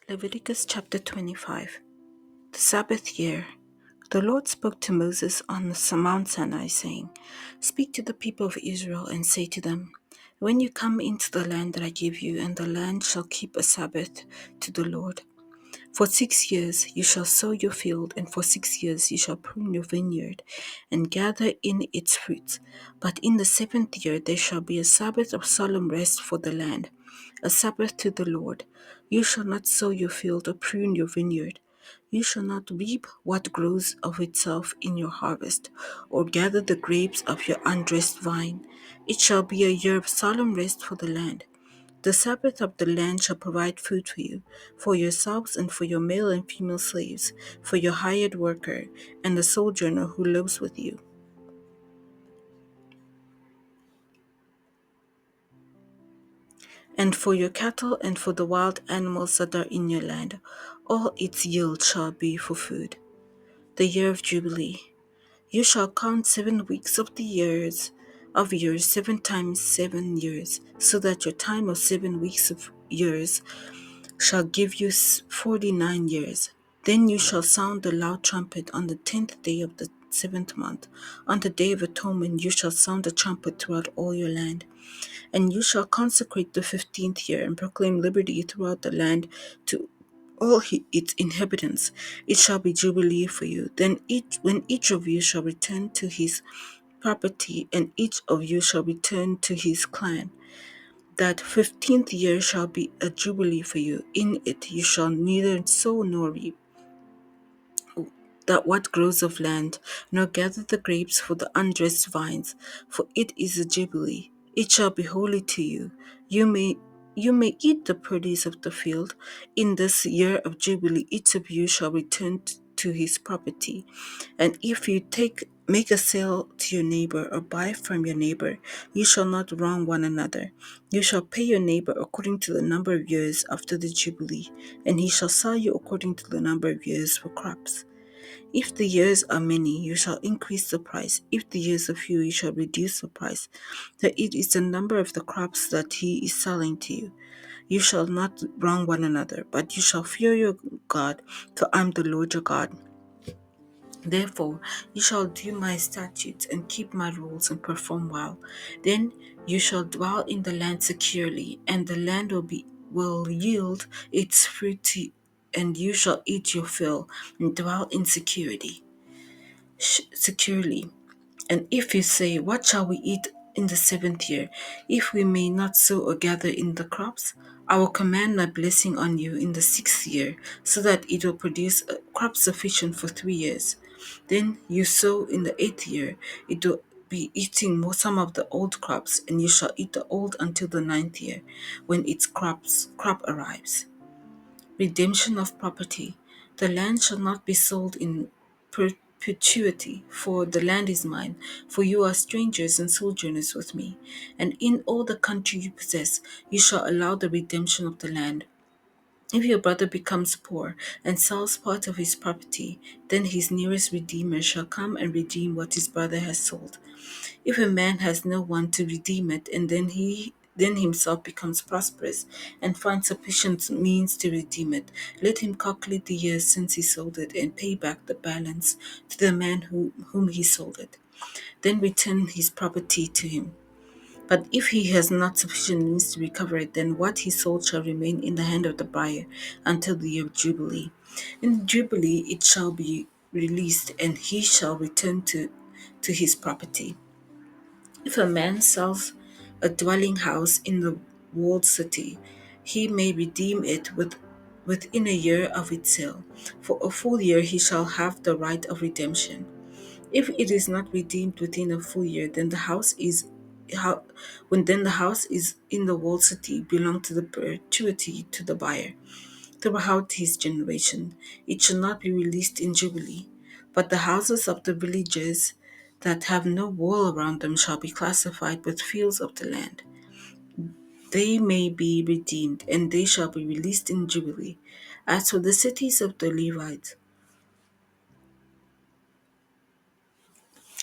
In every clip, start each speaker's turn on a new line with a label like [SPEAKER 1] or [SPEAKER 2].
[SPEAKER 1] Leviticus chapter 25. The Sabbath year. The Lord spoke to Moses on Mount Sinai, saying, Speak to the people of Israel and say to them, When you come into the land that I give you, and the land shall keep a Sabbath to the Lord. For 6 years you shall sow your field, and for 6 years you shall prune your vineyard, and gather in its fruits. But in the 7th year there shall be a Sabbath of solemn rest for the land, a Sabbath to the Lord. You shall not sow your field or prune your vineyard. You shall not reap what grows of itself in your harvest, or gather the grapes of your undressed vine. It shall be a year of solemn rest for the land. The Sabbath of the land shall provide food for you, for yourselves and for your male and female slaves, for your hired worker, and the sojourner who lives with you. And for your cattle and for the wild animals that are in your land, all its yield shall be for food. The year of Jubilee. You shall count 7 weeks of years 7 times 7 years, so that your time of 7 weeks of years shall give you 49 years. Then you shall sound the loud trumpet on the 10th day of the 7th month. On the day of atonement you shall sound the trumpet throughout all your land. And you shall consecrate the 15th year and proclaim liberty throughout the land to all its inhabitants. It shall be jubilee for you. Then when each of you shall return to his property, and each of you shall return to his clan, that 15th year shall be a jubilee for you. In it you shall neither sow nor reap that what grows of land, nor gather the grapes for the undressed vines, for it is a jubilee. It shall be holy to you. You may eat the produce of the field. In this year of jubilee each of you shall return to his property. And if you make a sale to your neighbor, or buy from your neighbor, you shall not wrong one another. You shall pay your neighbor according to the number of years after the jubilee, and he shall sell you according to the number of years for crops. If the years are many, you shall increase the price. If the years are few, you shall reduce the price. That it is the number of the crops that he is selling to you. You shall not wrong one another, but you shall fear your God, for I am the Lord your God. Therefore, you shall do my statutes and keep my rules and perform well. Then you shall dwell in the land securely, and the land will yield its fruit to you, and you shall eat your fill and dwell in securely. And if you say, What shall we eat in the 7th year, if we may not sow or gather in the crops? I will command my blessing on you in the 6th year, so that it will produce a crop sufficient for 3 years. Then you sow in the 8th year, it will be eating some of the old crops, and you shall eat the old until the 9th year, when its crop arrives. Redemption of property. The land shall not be sold in perpetuity, for the land is mine, for you are strangers and sojourners with me. And in all the country you possess, you shall allow the redemption of the land. If your brother becomes poor and sells part of his property, then his nearest redeemer shall come and redeem what his brother has sold. If a man has no one to redeem it, and then himself becomes prosperous and finds sufficient means to redeem it, let him calculate the years since he sold it and pay back the balance to the man whom he sold it. Then return his property to him. But if he has not sufficient means to recover it, then what he sold shall remain in the hand of the buyer until the year of Jubilee. In the Jubilee it shall be released, and he shall return to his property. If a man sells a dwelling house in the walled city, he may redeem it within a year of its sale. For a full year he shall have the right of redemption. If it is not redeemed within a full year, then the house is in the walled city belong to the perpetuity to the buyer throughout his generation. It shall not be released in Jubilee. But the houses of the villages that have no wall around them shall be classified with fields of the land. They may be redeemed, and they shall be released in Jubilee. As for the cities of the Levites,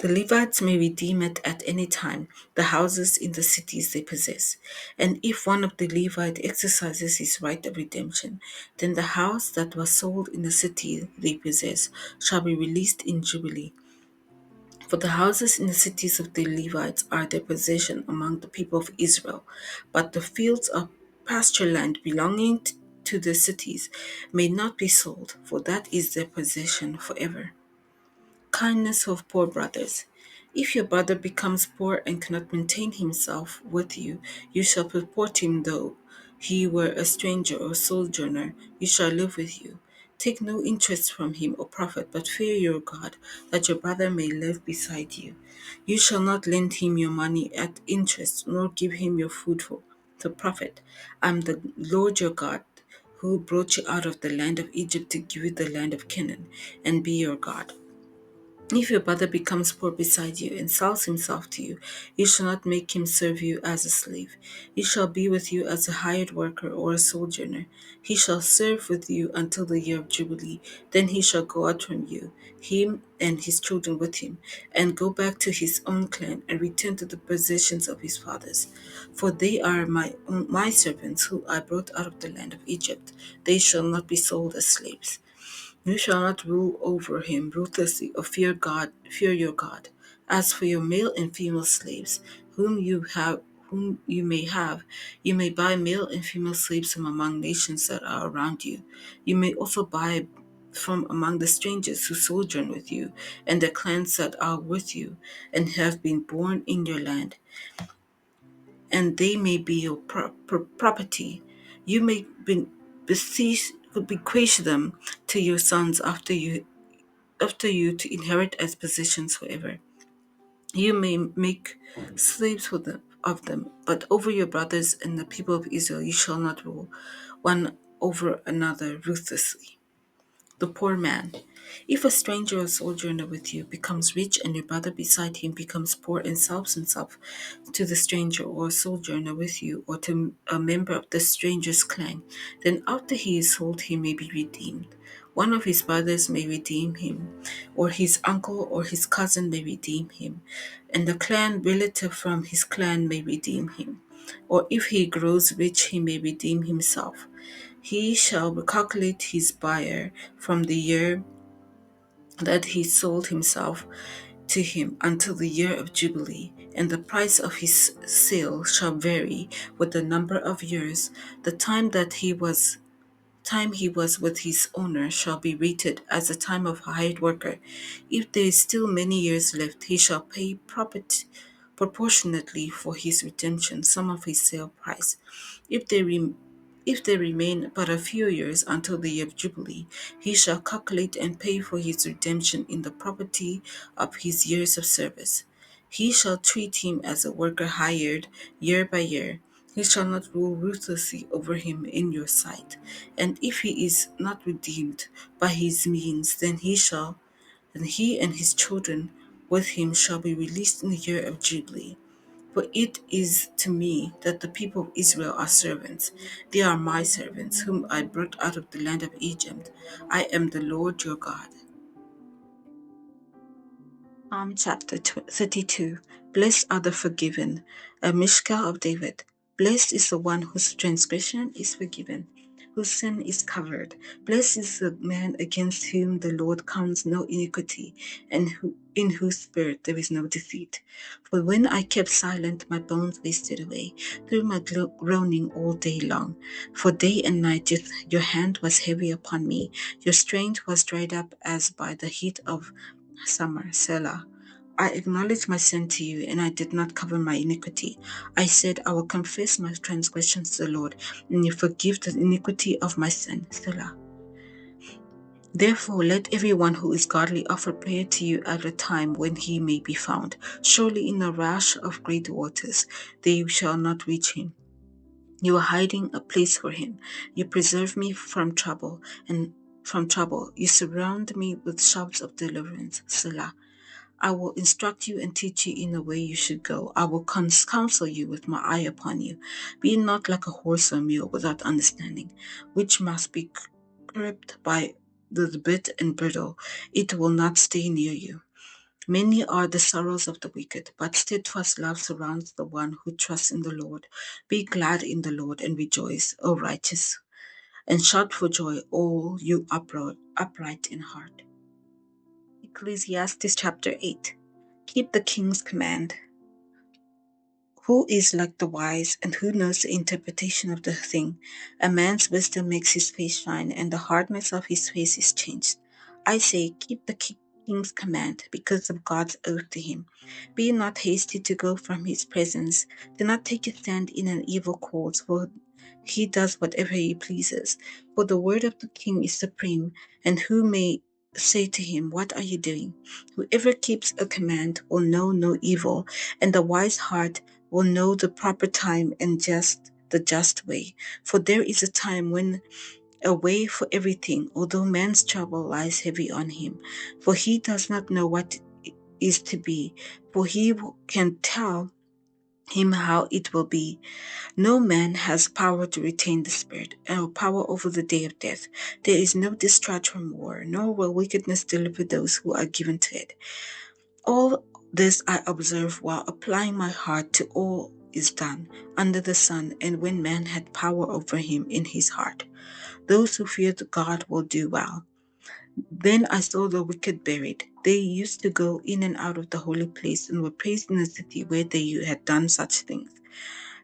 [SPEAKER 1] The Levites may redeem it at any time, the houses in the cities they possess. And if one of the Levites exercises his right of redemption, then the house that was sold in the city they possess shall be released in Jubilee. For the houses in the cities of the Levites are their possession among the people of Israel, but the fields of pasture land belonging to the cities may not be sold, for that is their possession forever. Kindness of poor brothers. If your brother becomes poor and cannot maintain himself with you, you shall support him though he were a stranger or sojourner, he shall live with you. Take no interest from him or profit, but fear your God, that your brother may live beside you. You shall not lend him your money at interest, nor give him your food for to profit. I am the Lord your God, who brought you out of the land of Egypt to give you the land of Canaan, and be your God. If your brother becomes poor beside you and sells himself to you, you shall not make him serve you as a slave. He shall be with you as a hired worker or a sojourner. He shall serve with you until the year of Jubilee. Then he shall go out from you, him and his children with him, and go back to his own clan and return to the possessions of his fathers. For they are my servants who I brought out of the land of Egypt. They shall not be sold as slaves. You shall not rule over him ruthlessly, or fear your God. As for your male and female slaves, whom you may have, you may buy male and female slaves from among nations that are around you. You may also buy from among the strangers who sojourn with you, and the clans that are with you, and have been born in your land, and they may be your property. You may bequeath them to your sons after you to inherit as possessions forever. You may make slaves of them, but over your brothers and the people of Israel you shall not rule one over another ruthlessly. The poor man. If a stranger or sojourner with you becomes rich and your brother beside him becomes poor and sells himself to the stranger or sojourner with you or to a member of the stranger's clan, then after he is sold he may be redeemed. One of his brothers may redeem him, or his uncle or his cousin may redeem him, and the clan relative from his clan may redeem him. Or if he grows rich, he may redeem himself. He shall calculate his buyer from the year that he sold himself to him until the year of Jubilee, and the price of his sale shall vary with the number of years. The time he was with his owner shall be rated as a time of hired worker. If there is still many years left, he shall pay proportionately for his redemption some of his sale price. If there remain but a few years until the year of Jubilee, he shall calculate and pay for his redemption in the property of his years of service. He shall treat him as a worker hired year by year. He shall not rule ruthlessly over him in your sight. And if he is not redeemed by his means, then he and his children with him shall be released in the year of Jubilee. For it is to me that the people of Israel are servants. They are my servants, whom I brought out of the land of Egypt. I am the Lord your God. Psalm chapter 32. Blessed are the forgiven. A Mishkah of David. Blessed is the one whose transgression is forgiven, whose sin is covered. Blessed is the man against whom the Lord counts no iniquity, and in whose spirit there is no deceit. For when I kept silent, my bones wasted away through my groaning all day long. For day and night your hand was heavy upon me. Your strength was dried up as by the heat of summer. Selah. I acknowledged my sin to you, and I did not cover my iniquity. I said, I will confess my transgressions to the Lord, and you forgive the iniquity of my sin. Selah. Therefore, let everyone who is godly offer prayer to you at a time when he may be found. Surely in the rush of great waters they shall not reach him. You are hiding a place for him. You preserve me from trouble, and from trouble. You surround me with shouts of deliverance. Selah. I will instruct you and teach you in the way you should go. I will counsel you with my eye upon you. Be not like a horse or mule without understanding, which must be curbed by the bit and bridle. It will not stay near you. Many are the sorrows of the wicked, but steadfast love surrounds the one who trusts in the Lord. Be glad in the Lord and rejoice, O righteous, and shout for joy, all you upright in heart. Ecclesiastes chapter 8. Keep the king's command. Who is like the wise, and who knows the interpretation of the thing? A man's wisdom makes his face shine, and the hardness of his face is changed. I say, keep the king's command, because of God's oath to him. Be not hasty to go from his presence. Do not take a stand in an evil cause, for he does whatever he pleases. For the word of the king is supreme, and who may say to him, what are you doing? Whoever keeps a command will know no evil, and the wise heart will know the proper time and the just way. For there is a time when a way for everything, although man's trouble lies heavy on him. For he does not know what is to be, for he can tell him how it will be. No man has power to retain the spirit, or power over the day of death. There is no discharge from war, nor will wickedness deliver those who are given to it. All this I observe while applying my heart to all is done under the sun, and when man had power over him in his heart. Those who fear God will do well. Then I saw the wicked buried. They used to go in and out of the holy place and were praised in the city where they had done such things.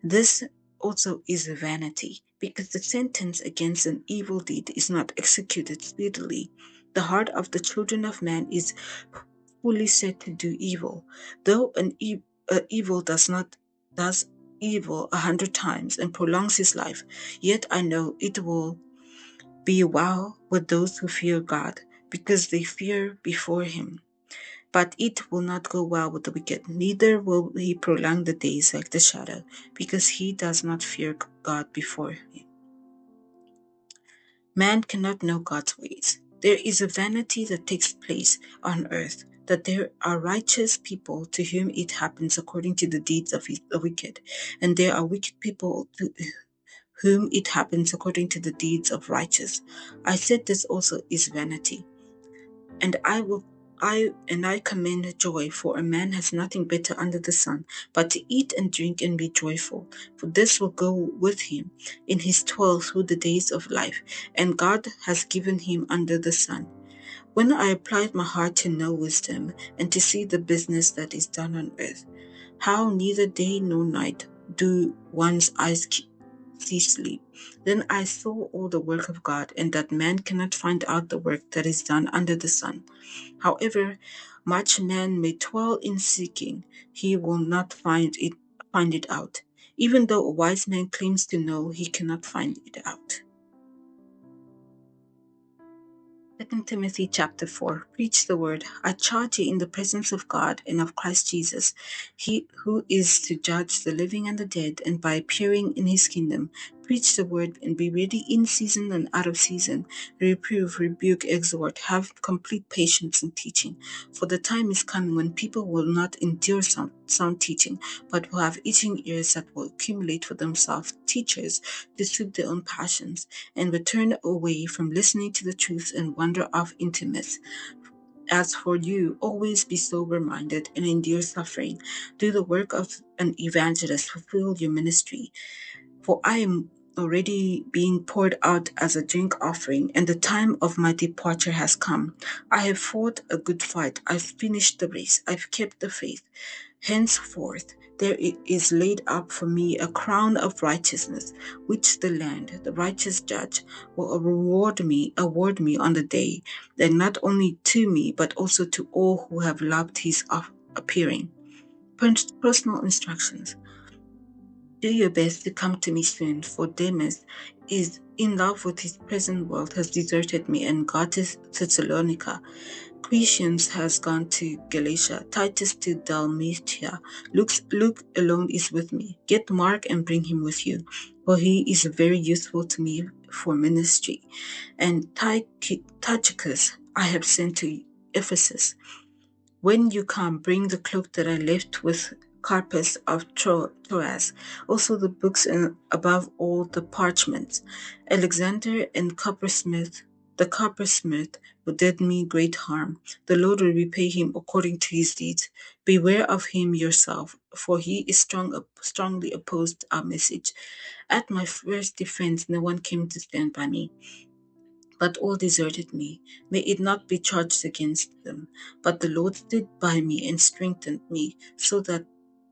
[SPEAKER 1] This also is vanity, because the sentence against an evil deed is not executed speedily. The heart of the children of man is fully set to do evil, though evil does evil 100 times and prolongs his life. Yet I know it will be well with those who fear God, because they fear before him. But it will not go well with the wicked, neither will he prolong the days like the shadow, because he does not fear God before him. Man cannot know God's ways. There is a vanity that takes place on earth, that there are righteous people to whom it happens according to the deeds of the wicked, and there are wicked people to whom it happens according to the deeds of righteous. I said this also is vanity. And I commend joy, for a man has nothing better under the sun, but to eat and drink and be joyful, for this will go with him in his toil through the days of life, and God has given him under the sun. When I applied my heart to know wisdom, and to see the business that is done on earth, how neither day nor night do one's eyes see sleep. Then I saw all the work of God, and that man cannot find out the work that is done under the sun. However much man may toil in seeking, he will not find it out. Even though a wise man claims to know, he cannot find it out. 2 Timothy chapter 4. Preach the word. I charge you in the presence of God and of Christ Jesus, he who is to judge the living and the dead, and by appearing in his kingdom. Preach the word and be ready in season and out of season. Reprove, rebuke, exhort. Have complete patience in teaching. For the time is coming when people will not endure sound teaching, but will have itching ears that will accumulate for themselves teachers to suit their own passions, and will turn away from listening to the truth and wander off into myths. As for you, always be sober-minded and endure suffering. Do the work of an evangelist, fulfill your ministry. For I am already being poured out as a drink offering, and the time of my departure has come. I have fought a good fight. I've finished the race. I've kept the faith. Henceforth there is laid up for me a crown of righteousness, which the righteous judge, will award me on the day, and not only to me, but also to all who have loved his appearing. Personal instructions. Do your best to come to me soon, for Demas is in love with his present world, has deserted me, and got to Thessalonica. Crescens has gone to Galatia, Titus to Dalmatia. Luke alone is with me. Get Mark and bring him with you, for he is very useful to me for ministry. And Tychicus I have sent to Ephesus. When you come, bring the cloak that I left with Carpus of Troas, also the books and above all the parchments. Alexander and coppersmith The coppersmith who did me great harm. The Lord will repay him according to his deeds. Beware of him yourself, for he is strongly opposed our message. At my first defense, no one came to stand by me, but all deserted me. May it not be charged against them. But the Lord stood by me and strengthened me, so that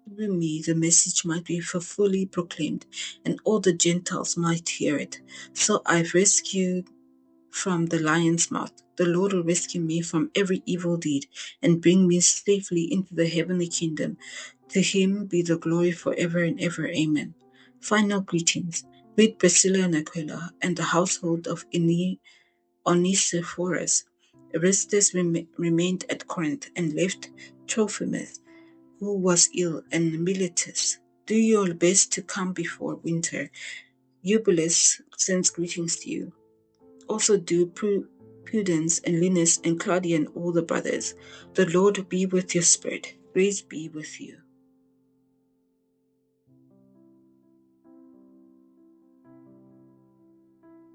[SPEAKER 1] through me the message might be fully proclaimed, and all the Gentiles might hear it. So I've rescued from the lion's mouth. The Lord will rescue me from every evil deed and bring me safely into the heavenly kingdom. To him be the glory forever and ever. Amen. Final greetings. Greet Priscilla and Aquila and the household of Onesiphorus. Aristus remained at Corinth and left Trophimus, who was ill, and Miletus. Do your best to come before winter. Eubulus sends greetings to you. Also do Prudence and Linus and Claudia and all the brothers. The Lord be with your spirit. Grace be with you.